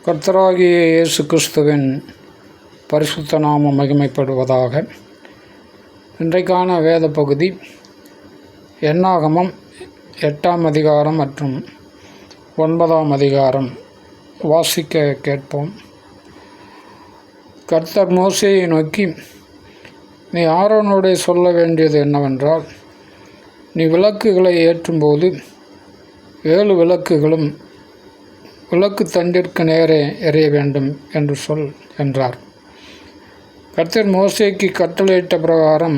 கர்த்தராகிய இயேசு கிறிஸ்துவின் பரிசுத்த நாமம் மகிமைப்படுவதாக. இன்றைக்கான வேத பகுதி என்னாகமம் 8ஆம் அதிகாரம் மற்றும் 9ஆம் அதிகாரம். வாசிக்க கேட்போம். கர்த்தர் மோசேயை நோக்கி, நீ ஆரோனோடே சொல்ல வேண்டியது என்னவென்றால், நீ விளக்குகளை ஏற்றும்போது 7 விளக்குகளும் விளக்கு தண்டிற்கு நேரே எறிய வேண்டும் என்று சொல் என்றார். கர்த்தர் மோசேக்கு கட்டளையிட்ட பிரகாரம்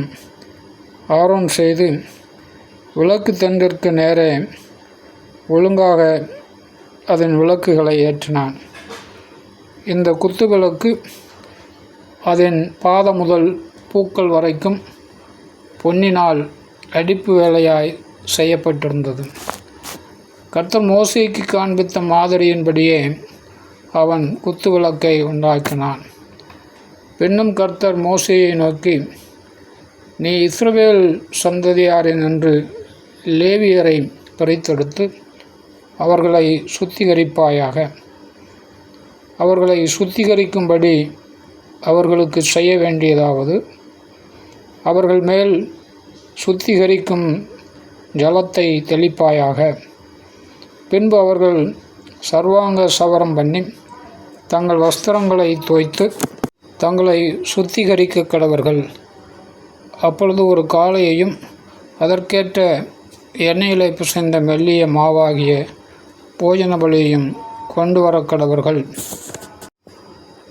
ஆரோன் செய்து விளக்கு தண்டிற்கு நேரே ஒழுங்காக அதன் விளக்குகளை ஏற்றினான். இந்த குத்து விளக்கு அதன் பாதம் முதல் பூக்கள் வரைக்கும் பொன்னினால் அடிப்பு வேலையாய் செய்யப்பட்டிருந்தது. கர்த்தர் மோசேக்கு காண்பித்த மாதிரியின்படியே அவன் குத்து விளக்கை உண்டாக்கினான். பின்னும் கர்த்தர் மோசேயை நோக்கி, நீ இஸ்ரவேல் சந்ததியாரினின்று லேவியரை பிரித்தெடுத்து அவர்களை சுத்திகரிப்பாயாக. அவர்களை சுத்திகரிக்கும்படி அவர்களுக்கு செய்ய வேண்டியதாவது, அவர்கள் மேல் சுத்திகரிக்கும் ஜலத்தை தெளிப்பாயாக. பின்பு அவர்கள் சர்வாங்க சவரம் பண்ணி தங்கள் வஸ்திரங்களை தோய்த்து தங்களை சுத்திகரிக்க கடவர்கள். அப்பொழுது ஒரு காளையையும் அதற்கேற்ற எண்ணெயிலே பிசைந்த மெல்லிய மாவாகிய போஜன பலியையும் கொண்டு வர கடவர்கள்.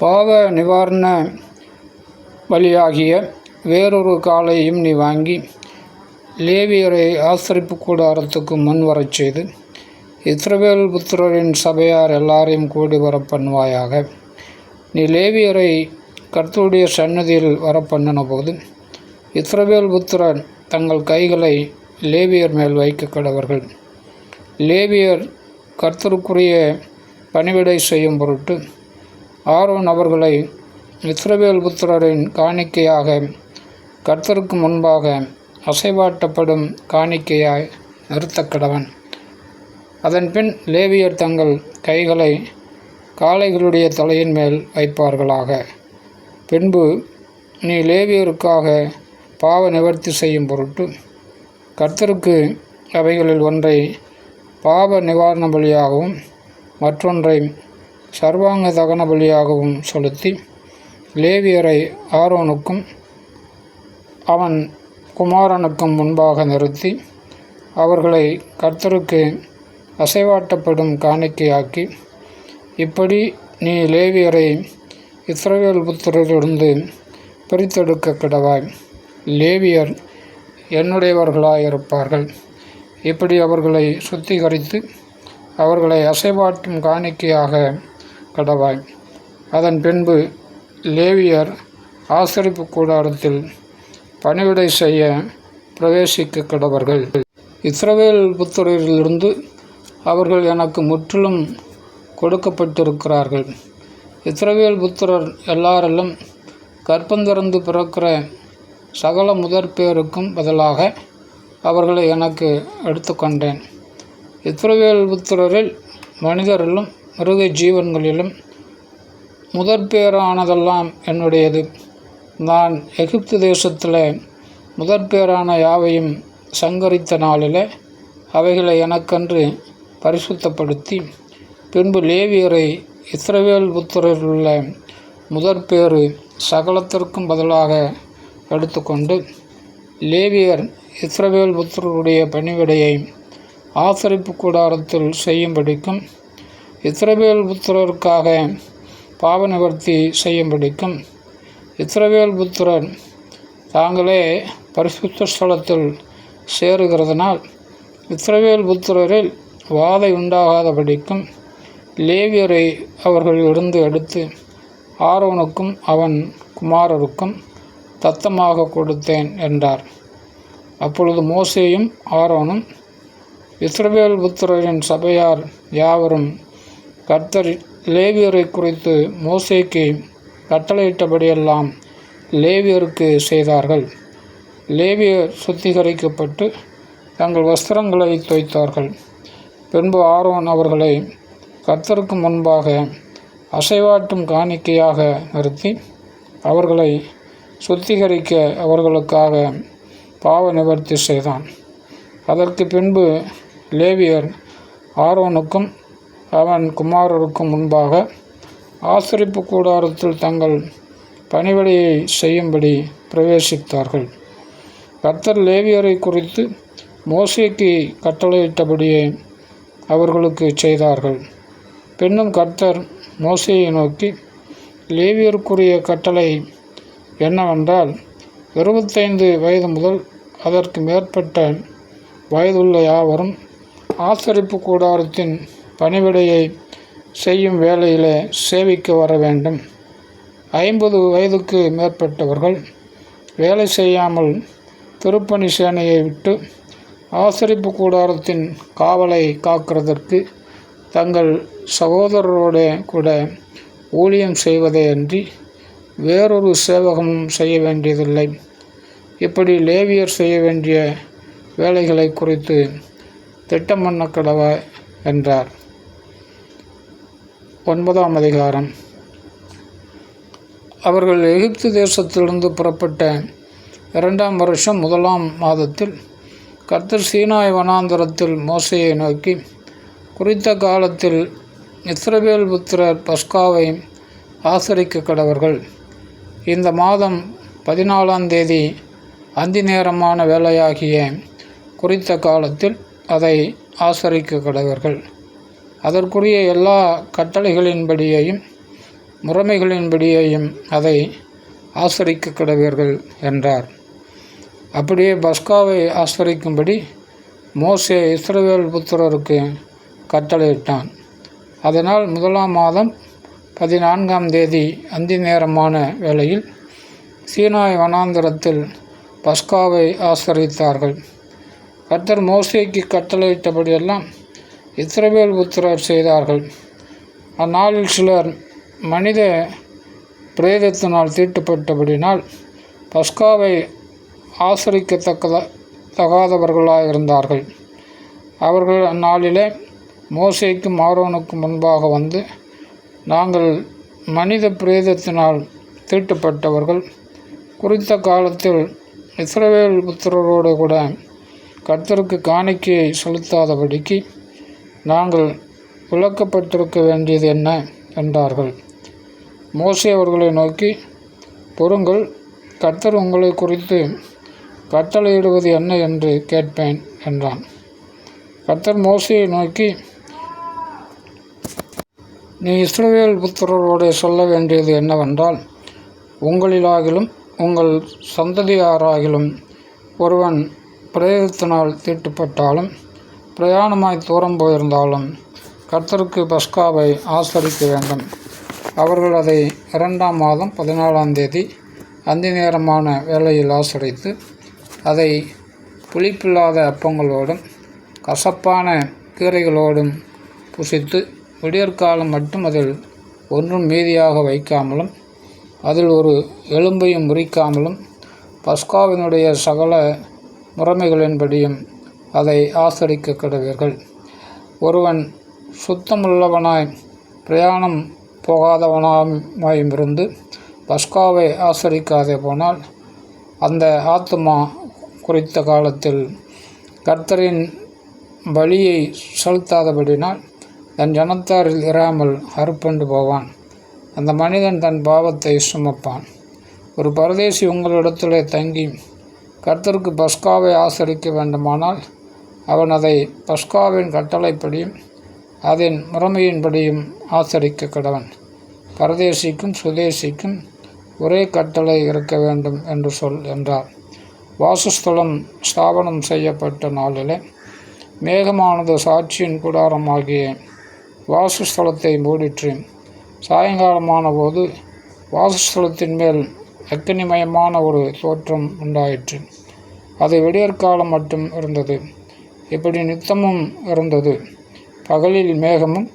பாவ நிவாரண பலியாகிய வேறொரு காளையையும் நீ வாங்கி லேவியரை ஆசரிப்பு கூடாரத்துக்கு முன் வரச் செய்து இஸ்ரவேல் புத்திரரின் சபையார் எல்லாரையும் கூடி வர பண்ணுவாயாக. நீ லேவியரை கர்த்தருடைய சன்னதியில் வர பண்ணின போது இஸ்ரவேல் புத்திரர் தங்கள் கைகளை லேவியர் மேல் வைக்க கடவர்கள். லேவியர் கர்த்தருக்குரிய பணிவிடை செய்யும் பொருட்டு ஆரோன் அவர்களை இஸ்ரவேல் புத்திரரின் காணிக்கையாக கர்த்தருக்கு முன்பாக அசைவாட்டப்படும் காணிக்கையாய் நிறுத்த கடவன். அதன்பின் லேவியர் தங்கள் கைகளை காளைகளுடைய தலையின் மேல் வைப்பார்களாக. பின்பு நீ லேவியருக்காக பாவ நிவர்த்தி செய்யும் பொருட்டு கர்த்தருக்கு அவைகளில் ஒன்றை பாவ நிவாரண பலியாகவும் மற்றொன்றை சர்வாங்க தகன பலியாகவும் செலுத்தி லேவியரை ஆரோனுக்கும் அவன் குமாரனுக்கும் முன்பாக நிறுத்தி அவர்களை கர்த்தருக்கு அசைவாட்டப்படும் காணிக்கையாக்கி, இப்படி நீ லேவியரை இஸ்ரவேல் புத்திரரிலிருந்து பிரித்தெடுக்க கிடவாய். லேவியர் என்னுடையவர்களாயிருப்பார்கள். இப்படி அவர்களை சுத்திகரித்து அவர்களை அசைவாட்டும் காணிக்கையாக கடவாய். அதன் பின்பு லேவியர் ஆசரிப்பு கூடாரத்தில் பணிவிடை செய்ய பிரவேசிக்க கடவர்கள். இஸ்ரவேல் புத்திரரிலிருந்து அவர்கள் எனக்கு முற்றிலும் கொடுக்கப்பட்டிருக்கிறார்கள். இஸ்ரவேல் புத்திரர் எல்லாரிலும் கற்பந்திறந்து பிறக்கிற சகல முதற்பேருக்கும் பதிலாக அவர்களை எனக்கு எடுத்துக்கொண்டேன். இஸ்ரவேல் புத்திரரில் மனிதரிலும் மிருக ஜீவன்களிலும் முதற்பேரானதெல்லாம் என்னுடையது. நான் எகிப்து தேசத்தில் முதற்பேரான யாவையும் சங்கரித்த நாளில் அவைகளை எனக்கென்று பரிசுத்தப்படுத்தி, பின்பு லேவியரை இஸ்ரவேல் புத்திரரில் உள்ள முதற்பேறு சகலத்திற்கும் பதிலாக எடுத்துக்கொண்டு லேவியர் இஸ்ரவேல் புத்திரருடைய பணிவிடையை ஆசரிப்பு கூடாரத்தில் செய்யும்படிக்கும் இஸ்ரவேல் புத்திரருக்காக பாவ நிவர்த்தி செய்யும்படிக்கும் இஸ்ரவேல் புத்திரர் தாங்களே பரிசுத்த ஸ்தலத்தில் சேருகிறதுனால் இஸ்ரவேல் புத்திரரில் வாதை உண்டாகாதபடிக்கும் லேவியரை அவர்களிலிருந்து எடுத்து ஆரோனுக்கும் அவன் குமாரருக்கும் தத்தமாக கொடுத்தேன் என்றார். அப்பொழுது மோசேயும் ஆரோனும் இஸ்ரவேல் புத்திரரின் சபையார் யாவரும் கர்த்தர் லேவியரை குறித்து மோசேக்கு கட்டளையிட்டபடியெல்லாம் லேவியருக்கு செய்தார்கள். லேவியர் சுத்திகரிக்கப்பட்டு தங்கள் வஸ்திரங்களை தோய்த்தார்கள். பின்பு ஆரோன் அவர்களை கர்த்தருக்கு முன்பாக அசைவாட்டும் காணிக்கையாக நிறுத்தி அவர்களை சுத்திகரிக்க அவர்களுக்காக பாவ நிவர்த்தி செய்தான். அதற்கு பின்பு லேவியர் ஆரோனுக்கும் அவன் குமாரருக்கும் முன்பாக ஆசரிப்பு கூடாரத்தில் தங்கள் பணிவிடையை செய்யும்படி பிரவேசித்தார்கள். கர்த்தர் லேவியரை குறித்து மோசேக்கு கட்டளையிட்டபடியே அவர்களுக்கு செய்தார்கள். பின்னும் கர்த்தர் மோசேயை நோக்கி, லேவியருக்குரிய கட்டளை என்னவென்றால், 25 வயது முதல் அதற்கு மேற்பட்ட வயதுள்ள யாவரும் ஆசரிப்பு கூடாரத்தின் பணிவிடையை செய்யும் வேளையிலே சேவிக்க வர வேண்டும். 50 வயதுக்கு மேற்பட்டவர்கள் வேலை செய்யாமல் திருப்பணி சேனையை விட்டு ஆசரிப்பு கூடாரத்தின் காவலை காக்கிறதற்கு தங்கள் சகோதரரோடு கூட ஊழியம் செய்வதே அன்றி வேறொரு சேவகமும் செய்ய வேண்டியதில்லை. இப்படி லேவியர் செய்ய வேண்டிய வேலைகளை குறித்து திட்டம் பண்ண கடவ என்றார். 9ஆம் அதிகாரம். அவர்கள் எகிப்து தேசத்திலிருந்து புறப்பட்ட 2ஆம் வருஷம் 1ஆம் மாதத்தில் கர்த்தர் சீனாய் வனாந்தரத்தில் மோசேயை நோக்கி, குறித்த காலத்தில் இஸ்ரவேல் புத்திரர் பஸ்காவை ஆசரிக்க கடவர்கள். இந்த மாதம் 14ஆம் தேதி அந்தி நேரமான வேலையாகிய குறித்த காலத்தில் அதை ஆசரிக்க கடவர்கள். அதற்குரிய எல்லா கட்டளைகளின்படியையும் முறைமைகளின்படியையும் அதை ஆசரிக்க கடவர்கள் என்றார். அப்படியே பஸ்காவை ஆசரிக்கும்படி மோசே இஸ்ரவேல் புத்திரருக்கு கட்டளையிட்டான். அதனால் 1ஆம் மாதம் 14ஆம் தேதி அந்தி நேரமான வேளையில் சீனாய் வனாந்தரத்தில் பஸ்காவை ஆசரித்தார்கள். கர்த்தர் மோசேக்கு கட்டளையிட்டபடியெல்லாம் இஸ்ரவேல் புத்திரர் செய்தார்கள். அந்நாளில் சிலர் மனித பிரேதத்தினால் தீட்டுப்பட்டபடினால் பஸ்காவை ஆசரிக்கத்தகாதவர்களாயிருந்தார்கள். அவர்கள் அந்நாளிலே மோசேக்கும் ஆரோனுக்கும் முன்பாக வந்து, நாங்கள் மனித பிரேதத்தினால் தீட்டுப்பட்டவர்கள், குறித்த காலத்தில் இஸ்ரவேல் புத்திரரோடு கூட கர்த்தருக்கு காணிக்கையை செலுத்தாதபடிக்கு நாங்கள் விலக்கப்பட்டிருக்க வேண்டியது என்ன என்றார்கள். மோசே அவர்களை நோக்கி, பொறுங்கள், கர்த்தர் உங்களை குறித்து கட்டளையிடுவது என்ன என்று கேட்பேன் என்றான். கர்த்தர் மோசேயை நோக்கி, நீ இஸ்ரவேல் புத்திரரோடு சொல்ல வேண்டியது என்னவென்றால், உங்களிலாகிலும் உங்கள் சந்ததியாராகிலும் ஒருவன் பிரேதத்தினால் தீட்டுப்பட்டாலும் பிரயாணமாய் தூரம் போயிருந்தாலும் கர்த்தருக்கு பஸ்காவை ஆசரிக்க வேண்டும். அவர்கள் அதை 2ஆம் மாதம் 14ஆம் தேதி அந்தி நேரமான வேளையில் ஆசரித்து அதை புளிப்பில்லாத அப்பங்களோடும் கசப்பான கீரைகளோடும் புசித்து விடியற்காலம் மட்டும் அதில் ஒன்றும் மீதியாக வைக்காமலும் அதில் ஒரு எலும்பையும் முறிக்காமலும் பஸ்காவினுடைய சகல முறைமைகளின்படியும் அதை ஆசரிக்க கடவீர்கள். ஒருவன் சுத்தமுள்ளவனாய் பிரயாணம் போகாதவனாயும் இருந்து பஸ்காவை ஆசரிக்காதே போனால் அந்த ஆத்துமா குறித்த காலத்தில் கர்த்தரின் பலியை செலுத்தாதபடினால் தன் ஜனத்தாரில் இராமல் அறுப்புண்டு போவான். அந்த மனிதன் தன் பாவத்தை சுமப்பான். ஒரு பரதேசி உங்களிடத்திலே தங்கி கர்த்தருக்கு பஸ்காவை ஆசரிக்க வேண்டுமானால் அவன் அதை பஸ்காவின் கட்டளைப்படியும் அதன் முறைமையின்படியும் ஆசரிக்க கடவன். பரதேசிக்கும் சுதேசிக்கும் ஒரே கட்டளை இருக்க வேண்டும் என்று சொல் என்றார். வாசஸ்தலம் ஸ்தாபனம் செய்யப்பட்ட நாளிலே மேகமானது சாட்சியின் கூடாரமாகிய வாசஸ்தலத்தை மூடிற்று. சாயங்காலமான போது வாசஸ்தலத்தின் மேல் அக்கினிமயமான ஒரு தோற்றம் உண்டாயிற்று. அது விடியற்காலம் மட்டும் இருந்தது. இப்படி நித்தமும் இருந்தது. பகலில் மேகமும்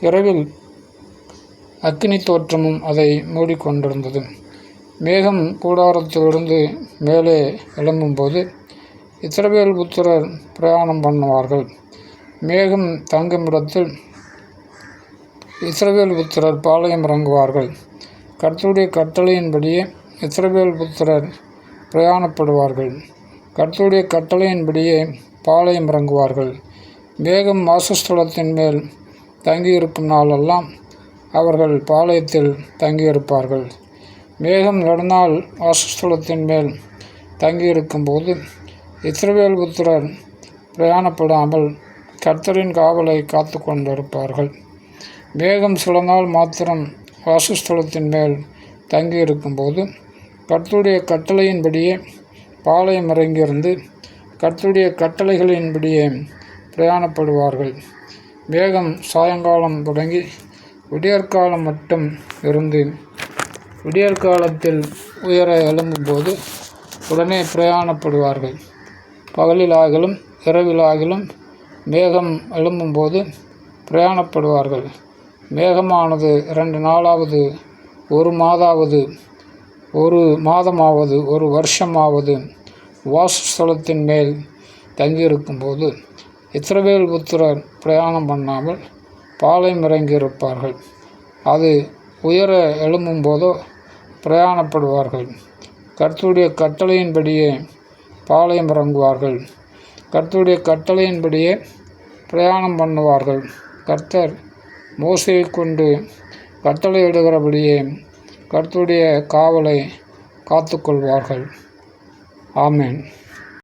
இரவில் அக்கினி தோற்றமும் அதை மூடிக்கொண்டிருந்தது. மேகம் கூடாரத்திலிருந்து மேலே எழும்பும்போது இஸ்ரவேல் புத்திரர் பிரயாணம் பண்ணுவார்கள். மேகம் தங்குமிடத்தில் இஸ்ரவேல் புத்திரர் பாளையம் இறங்குவார்கள். கர்த்தருடைய கட்டளையின்படியே இஸ்ரவேல் புத்திரர் பிரயாணப்படுவார்கள். கர்த்தருடைய கட்டளையின்படியே பாளையம் இறங்குவார்கள். மேகம் வாசஸ்தலத்தின் மேல் தங்கியிருக்கும் நாளெல்லாம் அவர்கள் பாளையத்தில் தங்கியிருப்பார்கள். மேகம் நடுநாள் வாசஸ்தலத்தின் மேல் தங்கியிருக்கும் போது இஸ்ரவேல் புத்திரர் பிரயாணப்படாமல் கர்த்தரின் காவலை காத்து கொண்டிருப்பார்கள். மேகம் சில நாள் மாத்திரம் வாசஸ்தலத்தின் மேல் தங்கியிருக்கும் போது கர்த்தருடைய கட்டளையின்படியே பாளையம் இறங்கியிருந்து கர்த்தருடைய கட்டளைகளின்படியே பிரயாணப்படுவார்கள். மேகம் சாயங்காலம் தொடங்கி விடியற்காலம் மட்டும் இருந்து விடியற்காலத்தில் உயர எழும்பும்போது உடனே பிரயாணப்படுவார்கள். பகலிலாகிலும் இரவிலாகிலும் மேகம் எழும்பும்போது பிரயாணப்படுவார்கள். மேகமானது 2 நாளாவது, 1 மாதமாவது, 1 வருஷமாவது வாசஸ்தலத்தின் மேல் தங்கியிருக்கும்போது இஸ்ரவேல் புத்திரர் பிரயாணம் பண்ணாமல் பாளையம் இறங்கியிருப்பார்கள். அது உயர எழும்பும்போதோ பிரயாணப்படுவார்கள். கர்த்தருடைய கட்டளையின்படியே பாளையம் இறங்குவார்கள். கர்த்தருடைய கட்டளையின்படியே பிரயாணம் பண்ணுவார்கள். கர்த்தர் மோசேயை கொண்டு கட்டளையிடுகிறபடியே கர்த்தருடைய காவலை காத்துக்கொள்வார்கள். ஆமென்.